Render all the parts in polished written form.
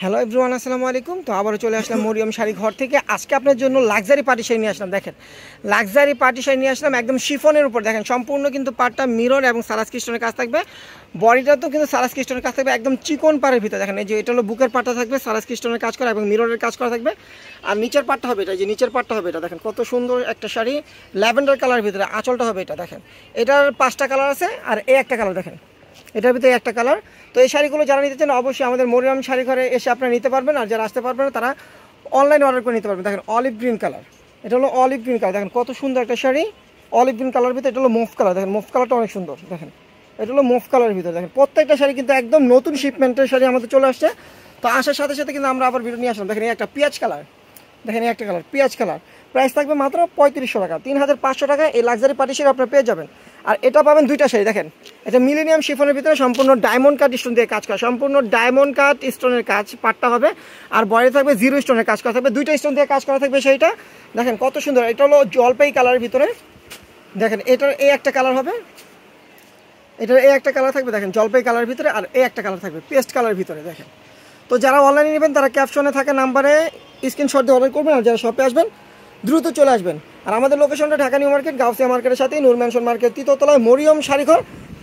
Hello everyone, আসসালামু আলাইকুম। তো আবারও চলে আসলাম মরিয়ম শাড়ি ঘর থেকে। আজকে আপনার জন্য লাক্সারি পার্টি শাড়ি নিয়ে আসলাম। দেখেন, লাক্সারি পার্টি শাড়ি নিয়ে আসলাম একদম শিফনের উপর। দেখেন, সম্পূর্ণ কিন্তু পাটটা মিরর এবং সারাস ক্রিস্টনের কাজ থাকবে। বডিটা তো কিন্তু সারাস ক্রিস্টনের কাজ থাকবে, একদম চিকন পাড়ের ভিতরে। দেখেন, এই যে এটা হলো বুকের পাটটা থাকবে, সারাস ক্রিস্টনের কাজ করা এবং মিররের কাজ করা থাকবে। আর নিচের পাটটা হবে এটা, যে নিচের পাটটা হবে এটা। দেখেন কত সুন্দর একটা শাড়ি, ল্যাভেন্ডার কালার ভিতরে আঁচলটা হবে এটা। দেখেন, এটার 5টা কালার আছে, আর এই একটা কালার দেখেন, এটার ভিতরে একটা কালার। তো এই শাড়িগুলো যারা নিতে চান অবশ্যই আমাদের মরিয়ম শাড়ি ঘরে এসে আপনারা নিতে পারবেন, আর যারা আসতে পারবেন না তারা অনলাইনে অর্ডার করে নিতে পারবেন। দেখেন অলিভ গ্রিন কালার, এটা হলো অলিভ গ্রিন কালার। দেখেন কত সুন্দর একটা শাড়ি, অলিভ গ্রিন কালার ভিতরে। এটা হলো মুভ কালার, দেখেন মুভ কালারটা অনেক সুন্দর। দেখেন এটা হলো মুভ কালারের ভিতরে। দেখেন প্রত্যেকটা শাড়ি কিন্তু একদম নতুন শিপমেন্টের শাড়ি আমাদের চলে আসছে। তো আসার সাথে সাথে কিন্তু আমরা আবার ভিডিও নিয়ে আসলাম। দেখেন এই একটা পেঁয়াজ কালার, দেখেন এই একটা কালার পেঁয়াজ কালার। প্রাইস থাকবে মাত্র 3500 টাকা, 3500 টাকা এই লাক্সারি পার্টি শাড়ি আপনারা পেয়ে যাবেন। আর এটা পাবেন দুইটা শাড়ি। দেখেন, এটা মিলেনিয়াম শিফনের ভিতরে সম্পূর্ণ ডায়মন্ড কাট স্টোন দিয়ে কাজ করা, সম্পূর্ণ ডায়মন্ড কাট স্টোনের কাজ পাটটা হবে। আর বডি থাকবে জিরো স্টোনের কাজ করা থাকবে, দুইটা স্টোন দিয়ে কাজ করা থাকবে সেইটা। দেখেন কত সুন্দর, এটা হলো জলপাই কালারের ভিতরে। দেখেন এটার এই একটা কালার হবে, এটার এই একটা কালার থাকবে। দেখেন জলপাই কালারের ভিতরে, আর এই একটা কালার থাকবে পেস্ট কালারের ভিতরে। দেখেন, তো যারা অনলাইনে নেবেন তারা ক্যাপশনে থাকা নাম্বারে স্ক্রিনশট দিয়ে অর্ডার করবেন, আর যারা শপে আসবেন দ্রুত চলে আসবেন। আর আমাদের লোকেশনটা ঢাকা নিউ মার্কেট, গাউসিয়া মার্কেটের সাথেই নূর ম্যানশন মার্কেট, তৃতীয়তলায় মরিয়ম শাড়িঘর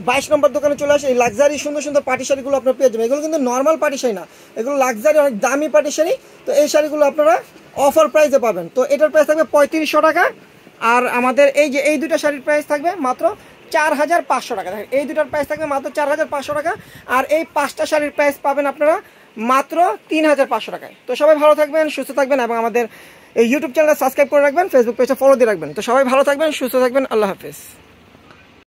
22 নম্বর দোকানে চলে আসে। এই লাক্সারি সুন্দর সুন্দর পাটি শাড়িগুলো আপনারা পেয়ে যাবেন। এগুলো কিন্তু নর্মাল পাটি শাড়ি না, এগুলো লাক্সারি অনেক দামি পাটি শাড়ি। তো এই শাড়িগুলো আপনারা অফার প্রাইসে পাবেন। তো এটার প্রাইস থাকবে 3500 টাকা। আর আমাদের এই যে এই দুটো শাড়ির প্রাইস থাকবে মাত্র 4500 টাকা। দেখেন এই দুটার প্রাইস থাকবে মাত্র 4500 টাকা। আর এই 5টা শাড়ির প্রাইস পাবেন আপনারা মাত্র 3500 টাকায়। তো সবাই ভালো থাকবেন, সুস্থ থাকবেন, এবং আমাদের এই ইউটিউব চ্যানেলটা সাবস্ক্রাইব করে রাখবেন, ফেসবুক পেজটা ফলো দিয়ে রাখবেন। তো সবাই ভালো থাকবেন, সুস্থ থাকবেন, আল্লাহ হাফেজ।